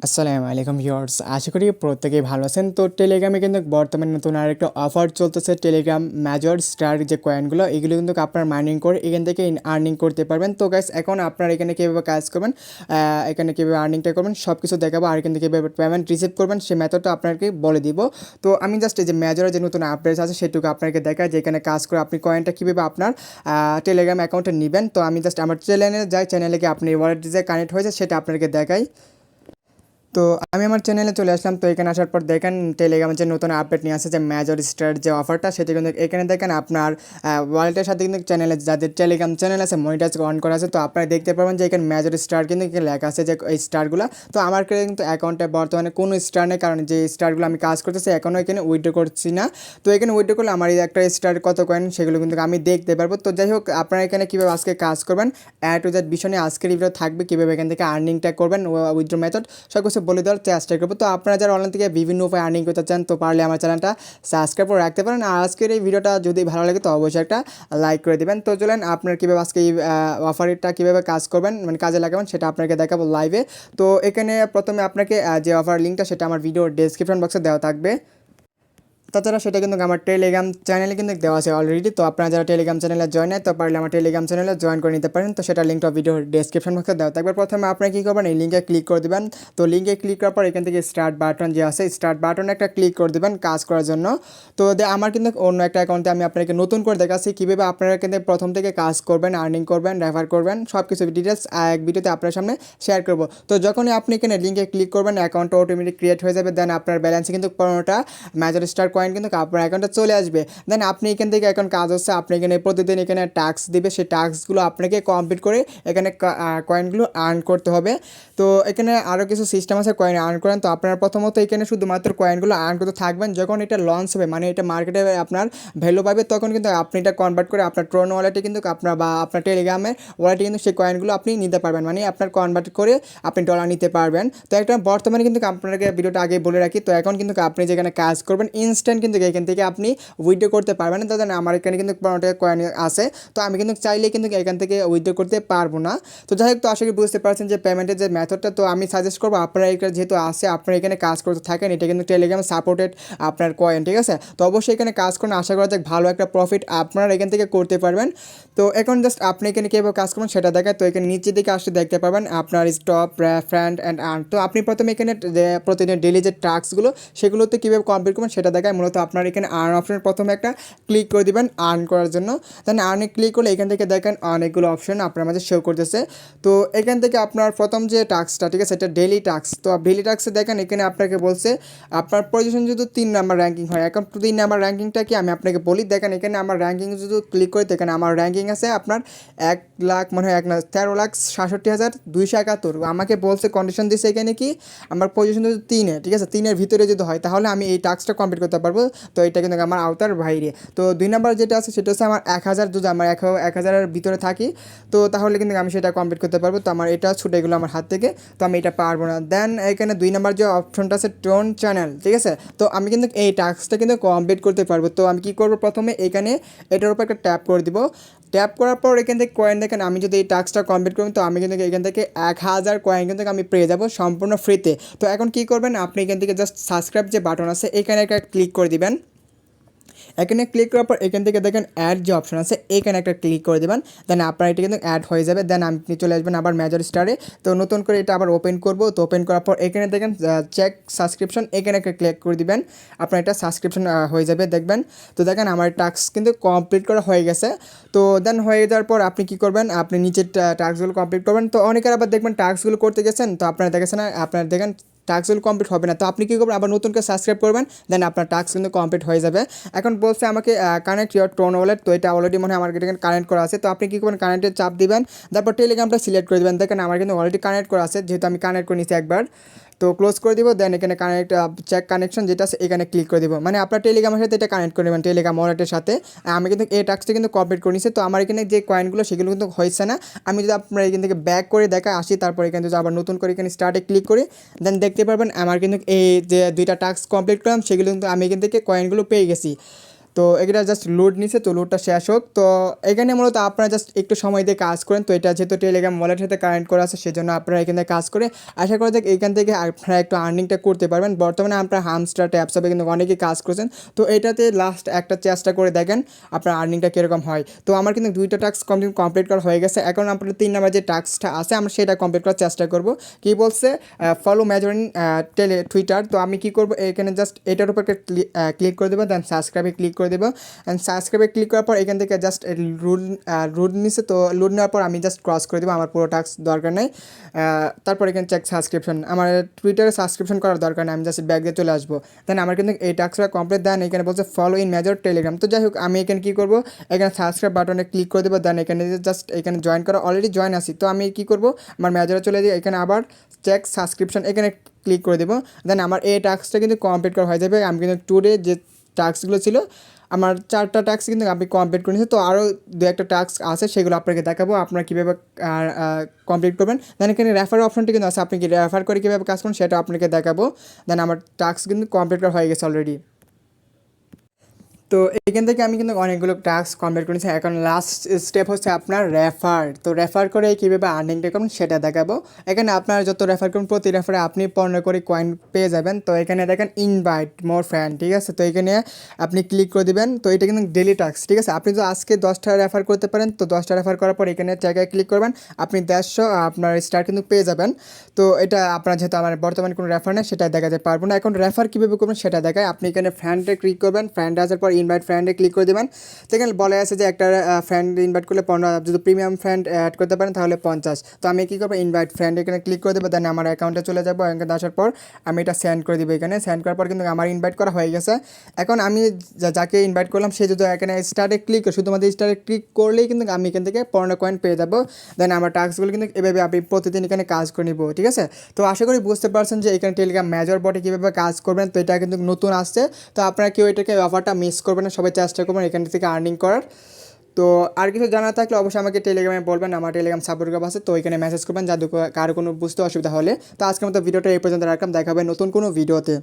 আসসালামু আলাইকুম ভিউয়ার্স, আশা করি প্রত্যেকেই ভালো আছেন। তো টেলিগ্রামে কিন্তু বর্তমানে নতুন আরেকটা অফার চলতেছে। টেলিগ্রাম মেজর স্টার যে কয়েনগুলো, এগুলো কিন্তু আপনার মাইনিং করে এখান থেকে আর্নিং করতে পারবেন। তো গাইস, এখন আপনারা এখানে কীভাবে কাজ করবেন, এখানে কীভাবে আর্নিংটা করবেন সব কিছু দেখাবো, আর এখান থেকে কীভাবে পেমেন্ট রিসিভ করবেন সেই মেথডটা আপনাকে বলে দিব। তো আমি জাস্ট এই যে মেজরের যে নতুন আপডেট আছে সেটুকু আপনাকে দেখাই, যে এখানে কাজ করে আপনি কয়েনটা কীভাবে আপনার টেলিগ্রাম অ্যাকাউন্টে নেবেন। তো আমি জাস্ট আমার চ্যানেলে যাই, চ্যানেলে গিয়ে আপনি ওয়ালেট যে কানেক্ট হয়েছে সেটা আপনাকে দেখাই। তো আমি আমার চ্যানেলে চলে আসলাম। তো এখানে আসার পর দেখেন টেলিগ্রামের যে নতুন আপডেট নিয়ে আসছে, যে মেজর স্টার যে অফারটা, সেটা কিন্তু এখানে দেখেন আপনার ওয়ালেটের সাথে কিন্তু চ্যানেলে যাদের টেলিগ্রাম চ্যানেল আছে মনিটাইজ অন করা আছে, তো আপনারা দেখতে পারবেন যে এখানে মেজর স্টার কিন্তু এখানে লেখা আছে যে এই স্টারগুলো। তো আমার কিন্তু অ্যাকাউন্টে বর্তমানে কোনো স্টার নেই, কারণ যে স্টারগুলো আমি কাজ করতেছি এখনও এখানে উইথড্র করছি না। তো এখানে উইথড্র করলে আমার এই একটা স্টার কত কয়েন সেগুলো কিন্তু আমি দেখতে পারবো। তো যাই হোক, আপনারা এখানে কীভাবে আজকে কাজ করবেন টু দ্যাট বিষয় নিয়ে আজকের ভিডিও থাকবে, কীভাবে এখান থেকে আর্নিংটা করবেন, উইথড্র মেথড সব কিছু বলে দেওয়ার চেষ্টা করবো। তো আপনারা যারা অনলাইন থেকে বিভিন্ন উপায়ে আর্নিং করতে চান, তো পারলে আমার চ্যানেলটা সাবস্ক্রাইব করে রাখতে পারেন। আর আজকের এই ভিডিওটা যদি ভালো লাগে তো অবশ্যই একটা লাইক করে দেবেন। তো চলেন আপনার কীভাবে আজকে এই অফারটা কীভাবে কাজ করবেন, মানে কাজে লাগাবেন সেটা আপনাকে দেখাবো লাইভে। তো এখানে প্রথমে আপনাকে যে অফার লিঙ্কটা সেটা আমার ভিডিওর ডেসক্রিপশন বক্সে দেওয়া থাকবে। তাছাড়া সেটা কিন্তু আমার টেলিগ্রাম চ্যানেলে কিন্তু দেওয়া আছে অলরেডি। তো আপনারা যারা টেলিগ্রাম চ্যানেলে জয়েন হয়, তো পারলে আমার টেলিগ্রাম চ্যানেলে জয়েন করে নিতে পারেন। তো সেটা লিঙ্কটা ভিডিওর ডেসক্রিপশন বক্সে দেওয়া থাকবে। প্রথমে আপনি কী করবেন, এই লিঙ্কে ক্লিক করে দেবেন। তো লিঙ্কে ক্লিক করার পর এখান থেকে স্টার্ট বাটন যে আছে, স্টার্ট বাটনে একটা ক্লিক করে দেবেন কাজ করার জন্য। তো আমার কিন্তু অন্য একটা অ্যাকাউন্টে আমি আপনাকে নতুন করে দেখাচ্ছি কীভাবে আপনারা কিন্তু প্রথম থেকে কাজ করবেন, আর্নিং করবেন, রেফার করবেন, সব কিছু ডিটেলস এক ভিডিওতে আপনার সামনে শেয়ার করব। তো যখনই আপনি এখানে লিঙ্কে ক্লিক করবেন, অ্যাকাউন্টটা অটোমেটিক ক্রিয়েট হয়ে যাবে। দেন আপনার ব্যালেন্সে কিন্তু 15টা মেজর স্টার কয়েন কিন্তু আপনার অ্যাকাউন্টে চলে আসবে। দেন আপনি এখান থেকে এখন কাজ হচ্ছে, আপনি এখানে প্রতিদিন এখানে টাস্ক দিবে, সেই টাস্কগুলো আপনাকে কমপ্লিট করে এখানে কয়েনগুলো আর্ন করতে হবে। তো এখানে আরও কিছু সিস্টেম আছে কয়েন আর্ন করেন। তো আপনারা প্রথমত এখানে শুধুমাত্র কয়েনগুলো আর্ন করতে থাকবেন। যখন এটা লঞ্চ হবে, মানে এটা মার্কেটে আপনার ভ্যালু পাবে, তখন কিন্তু আপনি এটা কনভার্ট করে আপনার ট্রোন ওয়ালেটে কিন্তু আপনার বা আপনার টেলিগ্রামের ওয়ালেটে কিন্তু সেই কয়েনগুলো আপনি নিতে পারবেন, মানে আপনার কনভার্ট করে আপনি ডলার নিতে পারবেন। তো একটা বর্তমানে কিন্তু আপনাকে ভিডিওটা আগে বলে রাখি, তো এখন কিন্তু আপনি যেখানে কাজ করবেন ইনস্ট্যান্ট কিন্তু এখান থেকে আপনি উইথড্র করতে পারবেন না। দাদা আমার এখানে কিন্তু 15 টাকা কয়েন আছে, তো আমি কিন্তু চাইলে কিন্তু এখান থেকে উইথড্র করতে পারবো না। তো যাই হোক, তো আশা করি বুঝতে পারছেন যে পেমেন্টের যে মেথডটা। তো আমি সাজেস্ট করবো আপনারা এখানে যেহেতু আসে, আপনারা এখানে কাজ করতে থাকেন, এটা কিন্তু টেলিগ্রাম সাপোর্টেড আপনার কয়েন, ঠিক আছে। তো অবশ্যই এখানে কাজ করুন, আশা করা যাক ভালো একটা প্রফিট আপনারা এখান থেকে করতে পারবেন। তো এখন জাস্ট আপনি এখানে কীভাবে কাজ করবেন সেটা দেখায়। তো এখানে নিচের দিকে আসতে দেখতে পারবেন আপনার স্টপ, ফ্রেন্ড অ্যান্ড আর্ন। তো আপনি প্রথমে এখানে প্রতিদিন ডেলি যে টাস্কগুলো সেগুলোতে কীভাবে কমপ্লিট করবেন সেটা দেখায়। মূলত আপনার এখানে আর্ন অপশন প্রথমে একটা ক্লিক করে দিবেন আর্ন করার জন্য। দেন আর্নে ক্লিক করলে এখান থেকে দেখেন অনেকগুলো অপশন আপনার মাঝে শো করতেছে। তো এখান থেকে আপনার প্রথম যে টাস্কটা, ঠিক আছে, এটা ডেলি টাস্ক। তো ডেলি টাস্কে দেখেন এখানে আপনাকে বলছে আপনার পজিশন যদি 3 নাম্বার র্যাঙ্কিং হয়। এখন 3 নাম্বার র্যাঙ্কিংটা কি আমি আপনাকে বলি। দেখেন এখানে আমার র্যাঙ্কিং যদি ক্লিক করে দেখেন আমার র্যাঙ্কিং আছে আপনার 1 লাখ, মানে হয় 13,67,271। আমাকে বলছে কন্ডিশন দিচ্ছে এখানে কি আমার পজিশন যদি 3-এ, ঠিক আছে, 3-এর ভিতরে যদি হয় তাহলে আমি এই টাস্কটা কমপ্লিট করতে পারবো। তো এটা কিন্তু আমার আওতার বাইরে। তো 2 নাম্বার যেটা আছে সেটা হচ্ছে আমার 1000, যদি আমার 1000-এর ভিতরে থাকি তো তাহলে কিন্তু আমি সেটা কমপ্লিট করতে পারবো। তো আমার এটা ছুটে গেলো আমার হাত থেকে, তো আমি এটা পারবো না। দেন এখানে 2 নাম্বার যে অপশনটা আছে টোন চ্যানেল, ঠিক আছে। তো আমি কিন্তু এই টাস্কটা কিন্তু কমপ্লিট করতে পারবো। তো আমি কী করবো, প্রথমে এখানে এটার উপর একটা ট্যাপ করে দিব। ট্যাপ করার পর এখান থেকে কয়েন দেখেন, আমি যদি এই টাস্কটা কমপ্লিট করি তো আমি কিন্তু এখান থেকে 1000 কয়েন কিন্তু আমি পেয়ে যাবো সম্পূর্ণ ফ্রিতে। তো এখন কী করবেন, আপনি এখান থেকে জাস্ট সাবস্ক্রাইব যে বাটন আছে এখানে একটা ক্লিক করে দিবেন। এখানে ক্লিক করার পর এখান থেকে দেখেন অ্যাড যে অপশন আছে এখানে একটা ক্লিক করে দেবেন। দেন আপনার এটা কিন্তু অ্যাড হয়ে যাবে। দেন আপনি চলে আসবেন আবার মেজর স্টারে। তো নতুন করে এটা আবার ওপেন করব। তো ওপেন করার পর এখানে দেখেন চেক সাবস্ক্রিপশন, এখানে একটা ক্লিক করে দিবেন। আপনার এটা সাবস্ক্রিপশন হয়ে যাবে দেখবেন। তো দেখেন আমার টাস্ক কিন্তু কমপ্লিট করা হয়ে গেছে। তো দেন হয়ে যাওয়ার পর আপনি কী করবেন, আপনি নিচের টাস্কগুলো কমপ্লিট করবেন। তো অনেকের আবার দেখবেন টাস্কগুলো করতে গেছেন, তো আপনারা দেখেছেন না, আপনারা দেখেন টাস্কগুলো কমপ্লিট হবে না। তো আপনি কী করবেন, আবার নতুন করে সাবস্ক্রাইব করবেন, দেন আপনার টাস্ক কিন্তু কমপ্লিট হয়ে যাবে। এখন বলছে আমাকে কানেক্ট ইউর টোন ওয়ালেট। তো এটা অলরেডি মনে হয় আমার এখানে কানেক্ট করা আছে। তো আপনি কী করবেন, কানেক্টের চাপ দিবেন, তারপর টেলিগ্রামটা সিলেক্ট করে দেবেন। দেখেন আমার কিন্তু অলরেডি কানেক্ট করা আছে, যেহেতু আমি কানেক্ট করে নিচ্ছি একবার। তো ক্লোজ করে দিব। দেন এখানে কানেক্ট চেক কানেকশন যেটা আছে এখানে ক্লিক করে দিব, মানে আপনার টেলিগ্রামের সাথে এটা কানেক্ট করে নেবেন, টেলিগ্রাম ওয়ালেটের সাথে। আমি কিন্তু এই টাস্কটা কিন্তু কমপ্লিট করে নিচ্ছি। তো আমার এখানে যে কয়েনগুলো সেগুলো কিন্তু হয়েছে না। আমি যদি আপনার এখান থেকে ব্যাক করে দেখায় আসি, তারপর এখানে যদি আবার নতুন করে এখানে স্টার্টে ক্লিক করি, দেন দেখতে পারবেন আমার কিন্তু এই যে 2টা টাস্ক কমপ্লিট করলাম সেগুলো কিন্তু আমি এখান থেকে কয়েনগুলো পেয়ে গেছি। তো এটা জাস্ট লোড নিছে, তো লোডটা শেষ হোক। তো এখানে মূলত আপনারা জাস্ট একটু সময় দিয়ে কাজ করেন। তো এটা যেহেতু টেলিগ্রাম ওয়ালেটের সাথে কানেক্ট করা আছে, সেজন্য আপনারা এখান থেকে কাজ করে আশা করা যাক এখান থেকে আপনারা একটু আর্নিংটা করতে পারবেন। বর্তমানে আপনারা হামস্টার ট্যাপস হবে কিন্তু অনেকেই কাজ করছেন, তো এটাতে লাস্ট একটা চেষ্টা করে দেখেন আপনার আর্নিংটা কীরকম হয়। তো আমার কিন্তু 2টা টাস্ক কমপ্লিট করা হয়ে গেছে। এখন আপনার 3 নাম্বার যে টাস্কটা আছে আমরা সেটা কমপ্লিট করার চেষ্টা করব। কি বলছে, ফলো মেজর ইন টুইটার। তো আমি কি করব, এখানে জাস্ট এটার উপর একটা ক্লিক করে দেবো, দেন সাবস্ক্রাইবে ক্লিক করে দেবো। অ্যান্ড সাবস্ক্রাইবে ক্লিক করার পর এখান থেকে জাস্ট রুল নিছে, তো রুল নেওয়ার পর আমি জাস্ট ক্রস করে দেবো, আমার পুরো টাস্ক দরকার নেই। তারপর এখানে চেক সাবস্ক্রিপশন, আমার টুইটারে সাবস্ক্রিপশন করার দরকার নেই, আমি জাস্ট ব্যাক দিয়ে চলে আসবো। দেন আমার কিন্তু এই টাস্কটা কমপ্লিট। দেন এখানে বলছে ফলো ইন মেজর টেলিগ্রাম। তো যাই হোক আমি এখানে কী করবো, এখানে সাবস্ক্রাইব বাটনে ক্লিক করে দেবো। দেন এখানে জাস্ট এখানে জয়েন করা, অলরেডি জয়েন আসি। তো আমি কী করবো, আমার মেজরে চলে যাই, এখানে আবার চেক সাবস্ক্রিপশন এখানে ক্লিক করে দেবো। দেন আমার এই টাস্কটা কিন্তু কমপ্লিট করা হয়ে যাবে। আমি কিন্তু টুডে যে টাস্কগুলো ছিল আমার 4টা টাস্ক কিন্তু আমি কমপ্লিট করে নিয়েছি। তো আরও 2-একটা টাস্ক আছে, সেগুলো আপনাকে দেখাবো আপনারা কীভাবে কমপ্লিট করবেন। দেন এখানে রেফার অপশনটি কিন্তু আছে, আপনি কি রেফার করে কীভাবে কাজ করুন সেটা আপনাকে দেখাবো। দেন আমার টাস্ক কিন্তু কমপ্লিট করা হয়ে গেছে অলরেডি। তো এখান থেকে আমি কিন্তু অনেকগুলো টাস্ক কমপ্লিট করেছি। এখন লাস্ট স্টেপ হচ্ছে আপনার রেফার। তো রেফার করে কীভাবে আর্নিংটা করুন সেটা দেখাবো। এখানে আপনার যত রেফার করুন প্রতি রেফারে আপনি 15 করে কয়েন পেয়ে যাবেন। তো এখানে দেখেন ইনভাইট মোর ফ্রেন্ড, ঠিক আছে। তো এখানে আপনি ক্লিক করে দিবেন। তো এটা কিন্তু ডেলি টাস্ক, ঠিক আছে। আপনি তো আজকে 10টা রেফার করতে পারেন, তো 10টা রেফার করার পর এখানে জায়গায় ক্লিক করবেন, আপনি 150 আপনার স্টার কিন্তু পেয়ে যাবেন। তো এটা আপনার যেহেতু আমার বর্তমানে কোনো রেফার নেই সেটা দেখাতে পারবো না। এখন রেফার কীভাবে করবেন সেটা দেখায়। আপনি এখানে ফ্রেন্ডে ক্লিক করবেন, ফ্রেন্ড আসার পর ইনভাইট ফ্রেন্ডে ক্লিক করে দেবেন। তো এখানে বলা আছে যে একটা ফ্রেন্ড ইনভাইট করলে 15, যদি প্রিমিয়াম ফ্রেন্ড অ্যাড করতে পারেন তাহলে 50। তো আমি কী করবো, ইনভাইট ফ্রেন্ড এখানে ক্লিক করে দেবো। দেন আমার অ্যাকাউন্টে চলে যাবো, অ্যাকাউন্টে আসার পর আমি এটা সেন্ড করে দেবো। এখানে সেন্ড করার পর কিন্তু আমার ইনভাইট করা হয়ে গেছে। এখন আমি যাকে ইনভাইট করলাম সে যদি এখানে স্টারে ক্লিক করে, শুধুমাত্র স্টারে ক্লিক করলেই কিন্তু আমি এখান থেকে 15 কয়েন পেয়ে যাবো। দেন আমার টাস্কগুলো কিন্তু এভাবে আমি প্রতিদিন এখানে কাজ করে নিব, ঠিক আছে। তো আশা করি বুঝতে পারছেন যে এখানে টেলিগ্রাম মেজর বটে কীভাবে কাজ করবেন। তো এটা কিন্তু নতুন আসছে, তো আপনারা কেউ এটাকে অফারটা মিস করবেন না, সবাই চেষ্টা করবেন এখান থেকে আর্নিং করার। তো আর কিছু জানা থাকলে অবশ্যই আমাকে টেলিগ্রামে বলবেন, আমার টেলিগ্রাম সাপোর্ট গ্রুপ আছে, তো এখানে মেসেজ করবেন যাদের কারো কোনো বুঝতে অসুবিধা হলে। তো আজকের মতো ভিডিওটা এই পর্যন্ত রাখলাম, দেখা হবে নতুন কোনো ভিডিওতে।